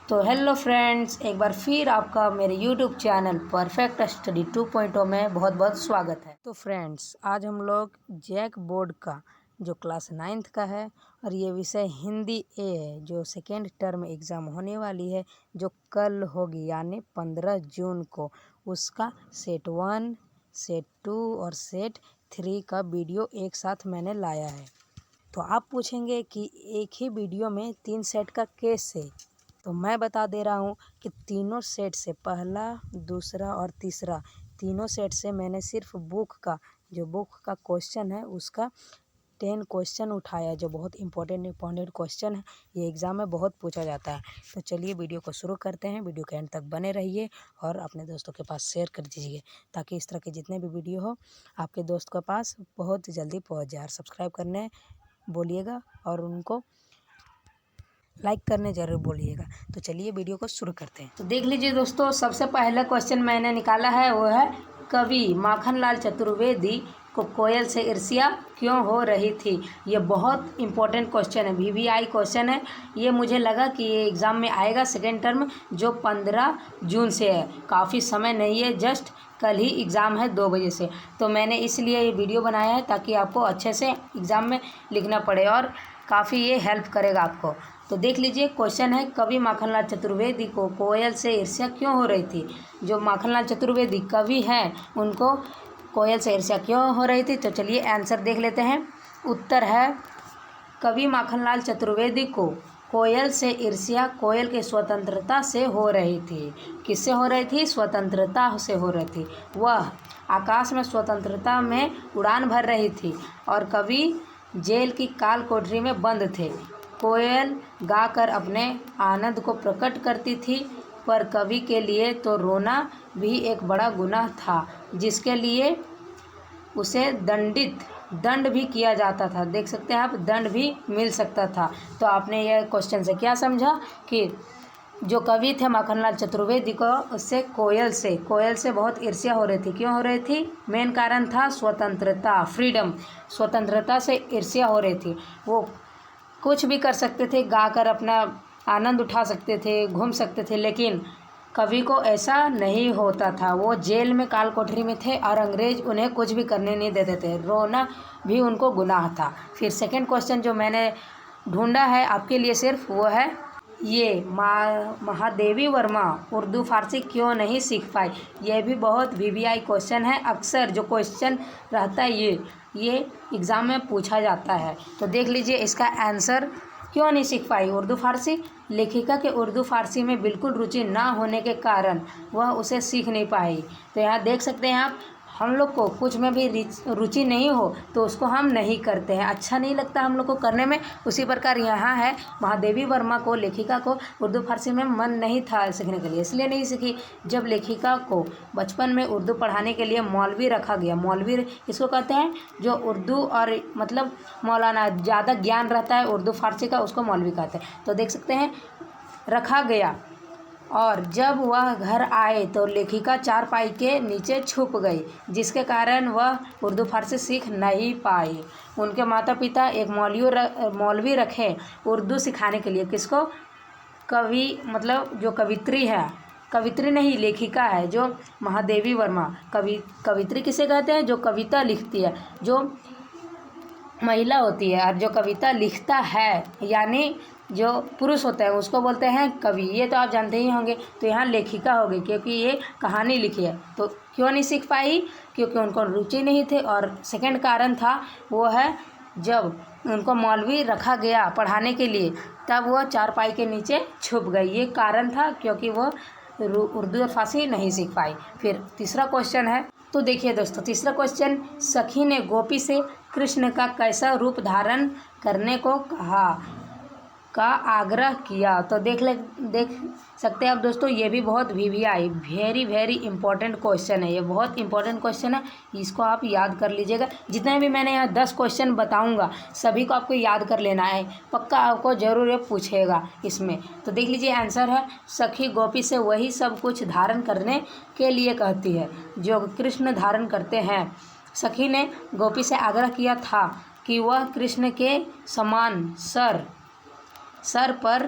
तो hello friends, एक बार फिर आपका मेरे यूट्यूब चैनल परफेक्ट स्टडी 2.0 में बहुत बहुत स्वागत है। तो फ्रेंड्स, आज हम लोग जैक बोर्ड का जो क्लास 9th का है और ये विषय हिंदी ए है, जो सेकेंड टर्म एग्ज़ाम होने वाली है, जो कल होगी यानी 15 जून को। उसका सेट 1, सेट 2 और सेट 3 का वीडियो एक साथ मैंने लाया है। तो आप पूछेंगे कि एक ही वीडियो में 3 सेट का कैसे? तो मैं बता दे रहा हूँ कि तीनों सेट से पहला, दूसरा और तीसरा तीनों सेट से मैंने सिर्फ बुक का क्वेश्चन है उसका 10 क्वेश्चन उठाया, जो बहुत इंपॉर्टेंट क्वेश्चन है। ये एग्ज़ाम में बहुत पूछा जाता है। तो चलिए वीडियो को शुरू करते हैं। वीडियो के एंड तक बने रहिए और अपने दोस्तों के पास शेयर कर दीजिए, ताकि इस तरह के जितने भी वीडियो हो आपके दोस्त के पास बहुत जल्दी पहुँच जाए। और सब्सक्राइब करने बोलिएगा और उनको लाइक करने जरूर बोलिएगा। तो चलिए वीडियो को शुरू करते हैं। तो देख लीजिए दोस्तों, सबसे पहला क्वेश्चन मैंने निकाला है, वो है कवि माखनलाल चतुर्वेदी को कोयल से ईर्ष्या क्यों हो रही थी। ये बहुत इंपॉर्टेंट क्वेश्चन है, वीवीआई क्वेश्चन है। ये मुझे लगा कि ये एग्ज़ाम में आएगा सेकेंड टर्म, जो 15 जून से है। काफ़ी समय नहीं है, जस्ट कल ही एग्ज़ाम है 2 बजे से। तो मैंने इसलिए ये वीडियो बनाया है ताकि आपको अच्छे से एग्ज़ाम में लिखना पड़े और काफ़ी ये हेल्प करेगा आपको। तो देख लीजिए, क्वेश्चन है कवि माखनलाल चतुर्वेदी को कोयल से ईर्ष्या क्यों हो रही थी। जो माखनलाल चतुर्वेदी कवि हैं, उनको कोयल से ईर्ष्या क्यों हो रही थी। तो चलिए आंसर देख लेते हैं। उत्तर है, कवि माखनलाल चतुर्वेदी को कोयल से ईर्ष्या कोयल की स्वतंत्रता से हो रही थी। किससे हो रही थी? स्वतंत्रता से हो रही थी। वह आकाश में स्वतंत्रता में उड़ान भर रही थी और कवि जेल की काल कोठरी में बंद थे। कोयल गाकर अपने आनंद को प्रकट करती थी, पर कवि के लिए तो रोना भी एक बड़ा गुनाह था, जिसके लिए उसे दंड भी किया जाता था। देख सकते हैं आप, दंड भी मिल सकता था। तो आपने यह क्वेश्चन से क्या समझा कि जो कवि थे माखनलाल चतुर्वेदी को, उससे कोयल से बहुत ईर्ष्या हो रही थी। क्यों हो रही थी? मेन कारण था स्वतंत्रता, फ्रीडम। स्वतंत्रता से ईर्ष्या हो रही थी। वो कुछ भी कर सकते थे, गाकर अपना आनंद उठा सकते थे, घूम सकते थे, लेकिन कवि को ऐसा नहीं होता था। वो जेल में काल कोठरी में थे और अंग्रेज उन्हें कुछ भी करने नहीं देते थे। रोना भी उनको गुनाह था। फिर सेकंड क्वेश्चन जो मैंने ढूंढा है आपके लिए सिर्फ, वो है ये महादेवी वर्मा उर्दू फारसी क्यों नहीं सीख पाई। ये भी बहुत वीवीआई क्वेश्चन है। अक्सर जो क्वेश्चन रहता है ये एग्ज़ाम में पूछा जाता है। तो देख लीजिए इसका आंसर, क्यों नहीं सीख पाई उर्दू फारसी। लेखिका के उर्दू फारसी में बिल्कुल रुचि ना होने के कारण वह उसे सीख नहीं पाई। तो यहाँ देख सकते हैं आप, हम लोग को कुछ में भी रुचि नहीं हो तो उसको हम नहीं करते हैं, अच्छा नहीं लगता हम लोग को करने में। उसी प्रकार यहाँ है, महादेवी वर्मा को, लेखिका को उर्दू फारसी में मन नहीं था सीखने के लिए, इसलिए नहीं सीखी। जब लेखिका को बचपन में उर्दू पढ़ाने के लिए मौलवी रखा गया, मौलवी इसको कहते हैं जो उर्दू और मतलब मौलाना ज़्यादा ज्ञान रहता है उर्दू फारसी का, उसको मौलवी कहते हैं। तो देख सकते हैं, रखा गया और जब वह घर आए तो लेखिका चारपाई के नीचे छुप गई, जिसके कारण वह उर्दू फारसी सीख नहीं पाई। उनके माता पिता एक मौलवी रखे उर्दू सिखाने के लिए। किसको? कवि, मतलब जो कवित्री है, कवित्री नहीं लेखिका है, जो महादेवी वर्मा। कवित्री किसे कहते हैं? जो कविता लिखती है, जो महिला होती है। और जो कविता लिखता है यानी जो पुरुष होता है, उसको बोलते हैं कवि। ये तो आप जानते ही होंगे। तो यहाँ लेखिका होगी, क्योंकि ये कहानी लिखी है। तो क्यों नहीं सीख पाई? क्योंकि उनको रुचि नहीं थी। और सेकंड कारण था, वो है जब उनको मौलवी रखा गया पढ़ाने के लिए, तब वह चारपाई के नीचे छुप गई। ये कारण था, क्योंकि वह उर्दू और फारसी नहीं सीख पाई। फिर तीसरा क्वेश्चन है, तो देखिए दोस्तों, तीसरा क्वेश्चन, सखी ने गोपी से कृष्ण का कैसा रूप धारण करने को कहा का आग्रह किया। तो देख सकते हैं आप दोस्तों, ये भी बहुत वीवीआई वेरी इंपॉर्टेंट क्वेश्चन है। ये बहुत इंपॉर्टेंट क्वेश्चन है, इसको आप याद कर लीजिएगा। जितने भी मैंने यहाँ 10 क्वेश्चन बताऊंगा, सभी को आपको याद कर लेना है, पक्का आपको ज़रूर ये पूछेगा इसमें। तो देख लीजिए आंसर है, सखी गोपी से वही सब कुछ धारण करने के लिए कहती है जो कृष्ण धारण करते हैं। सखी ने गोपी से आग्रह किया था कि वह कृष्ण के समान सर पर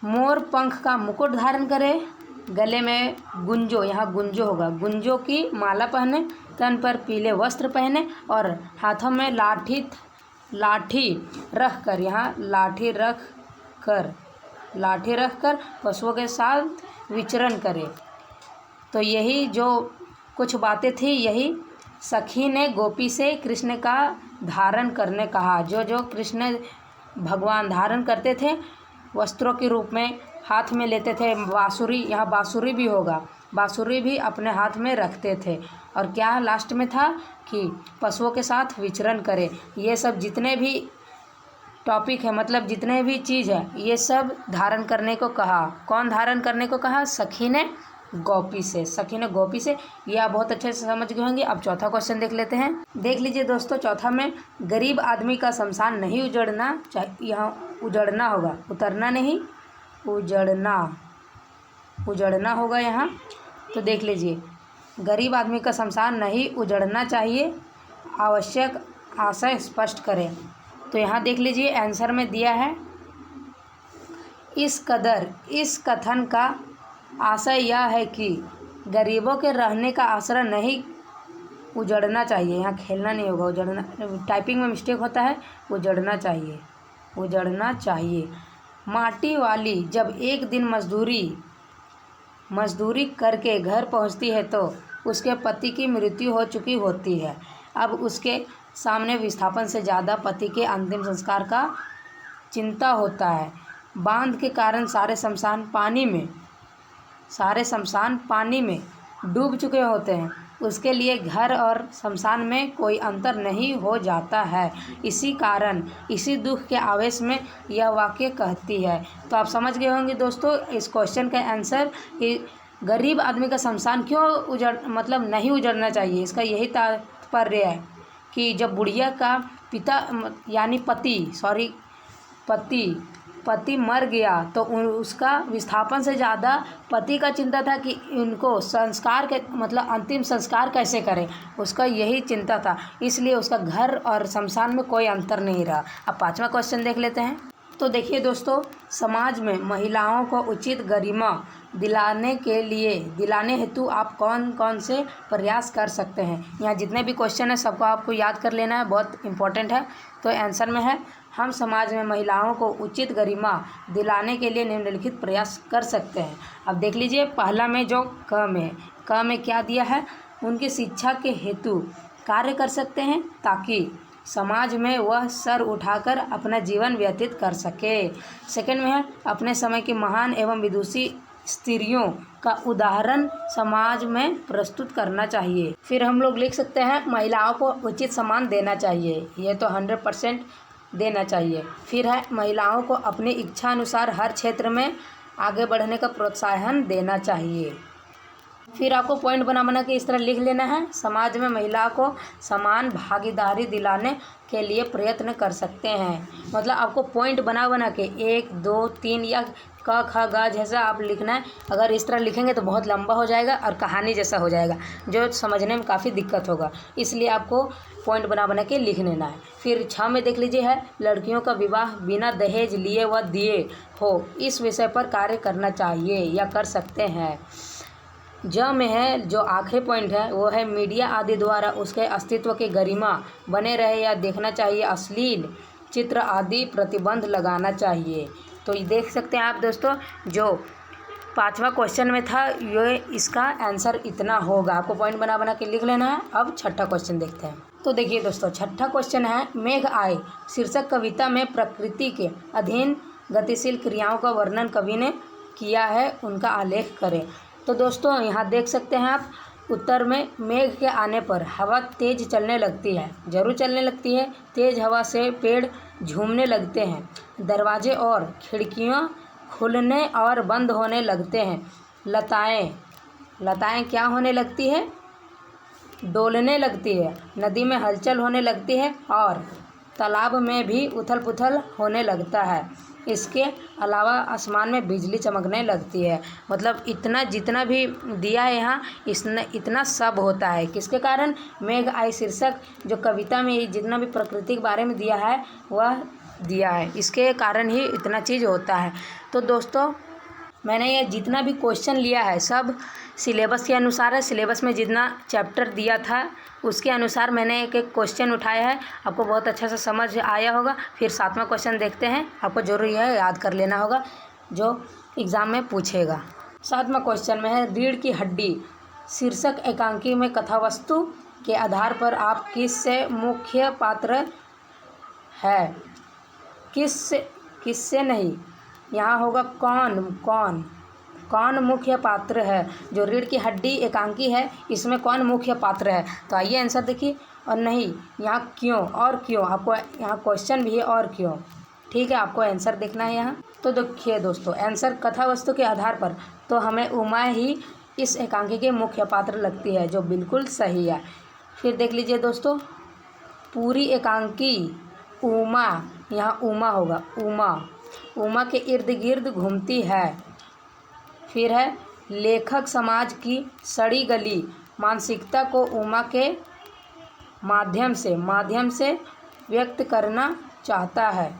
मोर पंख का मुकुट धारण करे, गले में गुंजो, यहाँ गुंजो होगा, गुंजो की माला पहने, तन पर पीले वस्त्र पहने और हाथों में लाठी रख कर, यहाँ लाठी रख कर पशुओं के साथ विचरण करे। तो यही जो कुछ बातें थी, यही सखी ने गोपी से कृष्ण का धारण करने कहा। जो कृष्ण भगवान धारण करते थे वस्त्रों के रूप में, हाथ में लेते थे बाँसुरी, यहाँ बाँसुरी भी होगा, बाँसुरी भी अपने हाथ में रखते थे। और क्या लास्ट में था कि पशुओं के साथ विचरण करे। ये सब जितने भी टॉपिक है, मतलब जितने भी चीज़ है, ये सब धारण करने को कहा। कौन धारण करने को कहा? सखी ने गोपी से। ये आप बहुत अच्छे से समझ गए होंगे। अब चौथा क्वेश्चन देख लेते हैं। देख लीजिए दोस्तों, चौथा में गरीब आदमी का शमशान नहीं उजड़ना चाहिए, यहाँ उजड़ना होगा, उतरना नहीं, उजड़ना होगा यहाँ। तो देख लीजिए, गरीब आदमी का शमशान नहीं उजड़ना चाहिए, आवश्यक आशय स्पष्ट करें। तो यहाँ देख लीजिए आंसर में दिया है, इस कथन का आशय यह है कि गरीबों के रहने का आश्रय नहीं उजड़ना चाहिए। यहाँ खेलना नहीं होगा, उजड़ना, टाइपिंग में मिस्टेक होता है, उजड़ना चाहिए। माटी वाली जब एक दिन मजदूरी करके घर पहुँचती है तो उसके पति की मृत्यु हो चुकी होती है। अब उसके सामने विस्थापन से ज़्यादा पति के अंतिम संस्कार का चिंता होता है। बांध के कारण सारे शमशान पानी में डूब चुके होते हैं। उसके लिए घर और शमशान में कोई अंतर नहीं हो जाता है। इसी दुख के आवेश में यह वाक्य कहती है। तो आप समझ गए होंगे दोस्तों इस क्वेश्चन का आंसर कि गरीब आदमी का शमशान क्यों मतलब नहीं उजड़ना चाहिए। इसका यही तात्पर्य है कि जब बुढ़िया का पिता यानी पति मर गया तो उसका विस्थापन से ज़्यादा पति का चिंता था कि उनको संस्कार के मतलब अंतिम संस्कार कैसे करें, उसका यही चिंता था। इसलिए उसका घर और शमशान में कोई अंतर नहीं रहा। अब पांचवा क्वेश्चन देख लेते हैं। तो देखिए दोस्तों, समाज में महिलाओं को उचित गरिमा दिलाने हेतु आप कौन कौन से प्रयास कर सकते हैं। यहाँ जितने भी क्वेश्चन है सबको आपको याद कर लेना है, बहुत इंपॉर्टेंट है। तो आंसर में है, हम समाज में महिलाओं को उचित गरिमा दिलाने के लिए निम्नलिखित प्रयास कर सकते हैं। अब देख लीजिए, पहला में जो क में क्या दिया है, उनकी शिक्षा के हेतु कार्य कर सकते हैं ताकि समाज में वह सर उठाकर अपना जीवन व्यतीत कर सके। सेकंड में है, अपने समय की महान एवं विदुषी स्त्रियों का उदाहरण समाज में प्रस्तुत करना चाहिए। फिर हम लोग लिख सकते हैं, महिलाओं को उचित सम्मान देना चाहिए। ये तो 100% देना चाहिए। फिर है, महिलाओं को अपनी इच्छा अनुसार हर क्षेत्र में आगे बढ़ने का प्रोत्साहन देना चाहिए। फिर आपको पॉइंट बना के इस तरह लिख लेना है, समाज में महिला को समान भागीदारी दिलाने के लिए प्रयत्न कर सकते हैं। मतलब आपको पॉइंट बना के 1, 2, 3 या क ख ग जैसा आप लिखना है। अगर इस तरह लिखेंगे तो बहुत लंबा हो जाएगा और कहानी जैसा हो जाएगा, जो समझने में काफ़ी दिक्कत होगा। इसलिए आपको पॉइंट बना के लिख लेना है। फिर 6 में देख लीजिए है, लड़कियों का विवाह बिना दहेज लिए व दिए हो, इस विषय पर कार्य करना चाहिए या कर सकते हैं। में है, जो आखिरी पॉइंट है वो है, मीडिया आदि द्वारा उसके अस्तित्व की गरिमा बने रहे या देखना चाहिए, अश्लील चित्र आदि प्रतिबंध लगाना चाहिए। तो ये देख सकते हैं आप दोस्तों, जो 5वां क्वेश्चन में था ये इसका आंसर इतना होगा। आपको पॉइंट बना के लिख लेना है। अब 6ठा क्वेश्चन देखते हैं। तो देखिए दोस्तों, 6ठा क्वेश्चन है, मेघ आए शीर्षक कविता में प्रकृति के अधीन गतिशील क्रियाओं का वर्णन कवि ने किया है, उनका आलेख करें। तो दोस्तों यहाँ देख सकते हैं आप, उत्तर में मेघ के आने पर हवा तेज चलने लगती है, जरूर चलने लगती है। तेज हवा से पेड़ झूमने लगते हैं, दरवाजे और खिड़कियाँ खुलने और बंद होने लगते हैं, लताएं क्या होने लगती है, डोलने लगती है, नदी में हलचल होने लगती है और तालाब में भी उथल पुथल होने लगता है। इसके अलावा आसमान में बिजली चमकने लगती है। मतलब इतना जितना भी दिया है यहाँ, इतना सब होता है किसके कारण, मेघ आए शीर्षक जो कविता में जितना भी प्रकृति के बारे में दिया है वह दिया है, इसके कारण ही इतना चीज़ होता है। तो दोस्तों मैंने ये जितना भी क्वेश्चन लिया है सब सिलेबस के अनुसार है। सिलेबस में जितना चैप्टर दिया था उसके अनुसार मैंने एक एक क्वेश्चन उठाया है। आपको बहुत अच्छा से समझ आया होगा। फिर 7वां क्वेश्चन देखते हैं। आपको ज़रूरी है याद कर लेना होगा जो एग्ज़ाम में पूछेगा। 7वां क्वेश्चन में है रीढ़ की हड्डी शीर्षक एकांकी में कथावस्तु के आधार पर आप किससे मुख्य पात्र है, किससे नहीं। यहाँ होगा कौन मुख्य पात्र है। जो रीढ़ की हड्डी एकांकी है इसमें कौन मुख्य पात्र है। तो आइए आंसर देखिए। और नहीं यहाँ क्यों और क्यों, आपको यहाँ क्वेश्चन भी है और क्यों, ठीक है। आपको आंसर देखना है यहाँ। तो देखिए दोस्तों आंसर कथावस्तु के आधार पर तो हमें उमा ही इस एकांकी के मुख्य पात्र लगती है, जो बिल्कुल सही है। फिर देख लीजिए दोस्तों पूरी एकांकी उमा, यहाँ उमा होगा, उमा के इर्द गिर्द घूमती है। फिर है लेखक समाज की सड़ी गली मानसिकता को उमा के माध्यम से व्यक्त करना चाहता है।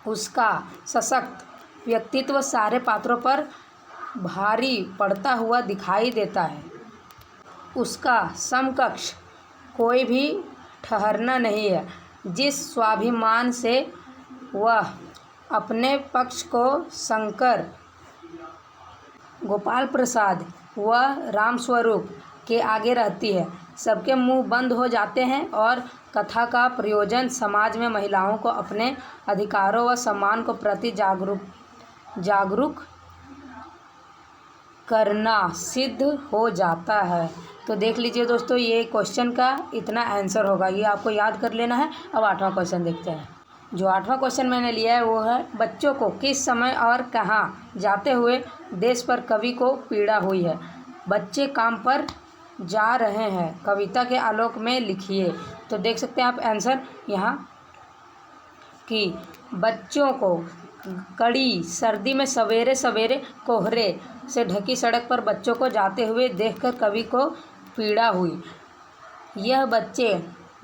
उसका सशक्त व्यक्तित्व सारे पात्रों पर भारी पड़ता हुआ दिखाई देता है। उसका समकक्ष कोई भी ठहरना नहीं है। जिस स्वाभिमान से वह अपने पक्ष को शंकर, गोपाल प्रसाद व रामस्वरूप के आगे रहती है, सबके मुंह बंद हो जाते हैं और कथा का प्रयोजन समाज में महिलाओं को अपने अधिकारों व सम्मान को प्रति जागरूक करना सिद्ध हो जाता है। तो देख लीजिए दोस्तों ये क्वेश्चन का इतना आंसर होगा, ये आपको याद कर लेना है। अब 8वां क्वेश्चन देखते हैं। जो 8वां क्वेश्चन मैंने लिया है वो है बच्चों को किस समय और कहाँ जाते हुए देश पर कवि को पीड़ा हुई है। बच्चे काम पर जा रहे हैं, कविता के आलोक में लिखिए। तो देख सकते हैं आप आंसर यहाँ कि बच्चों को कड़ी सर्दी में सवेरे सवेरे कोहरे से ढकी सड़क पर बच्चों को जाते हुए देखकर कवि को पीड़ा हुई। यह बच्चे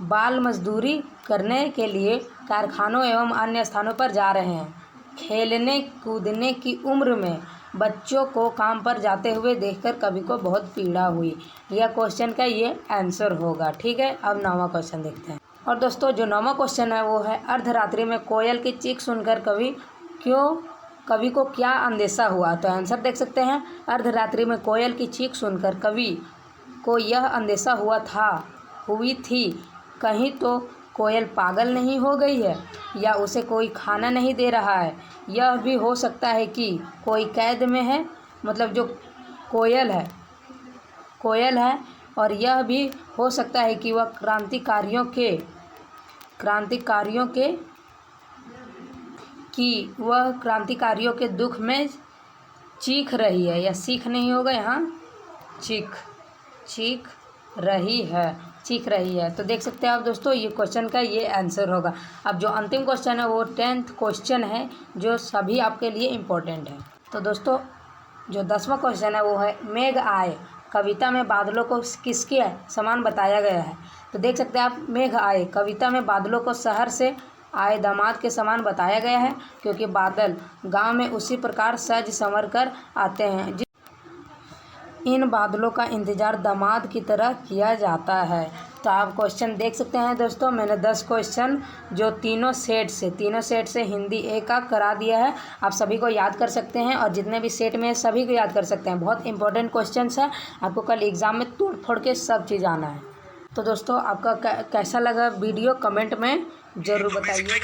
बाल मजदूरी करने के लिए कारखानों एवं अन्य स्थानों पर जा रहे हैं। खेलने कूदने की उम्र में बच्चों को काम पर जाते हुए देखकर कवि को बहुत पीड़ा हुई। यह क्वेश्चन का ये आंसर होगा, ठीक है। अब 9वां क्वेश्चन देखते हैं। और दोस्तों जो 9वां क्वेश्चन है वो है अर्धरात्रि में कोयल की चीख सुनकर कवि को क्या अंदेशा हुआ। तो आंसर देख सकते हैं अर्धरात्रि में कोयल की चीख सुनकर कवि को यह अंदेशा हुई थी कहीं तो कोयल पागल नहीं हो गई है या उसे कोई खाना नहीं दे रहा है। यह भी हो सकता है कि कोई कैद में है, मतलब जो कोयल है। और यह भी हो सकता है कि वह क्रांतिकारियों के दुख में चीख रही है, या सीख नहीं होगा यहाँ, चीख रही है। तो देख सकते हैं आप दोस्तों ये क्वेश्चन का ये आंसर होगा। अब जो अंतिम क्वेश्चन है वो 10th क्वेश्चन है जो सभी आपके लिए इम्पोर्टेंट है। तो दोस्तों जो 10वां क्वेश्चन है वो है मेघ आए कविता में बादलों को किसके समान बताया गया है। तो देख सकते हैं आप मेघ आए कविता में बादलों को शहर से आए दामाद के समान बताया गया है, क्योंकि बादल गांव में उसी प्रकार सज संवर कर आते हैं। इन बादलों का इंतज़ार दामाद की तरह किया जाता है। तो आप क्वेश्चन देख सकते हैं दोस्तों, मैंने 10 क्वेश्चन जो तीनों सेट से हिंदी ए का करा दिया है। आप सभी को याद कर सकते हैं और जितने भी सेट में सभी को याद कर सकते हैं। बहुत इंपॉर्टेंट क्वेश्चन है, आपको कल एग्ज़ाम में तोड़ फोड़ के सब चीज़ आना है। तो दोस्तों आपका कैसा लगा वीडियो कमेंट में ज़रूर बताइए।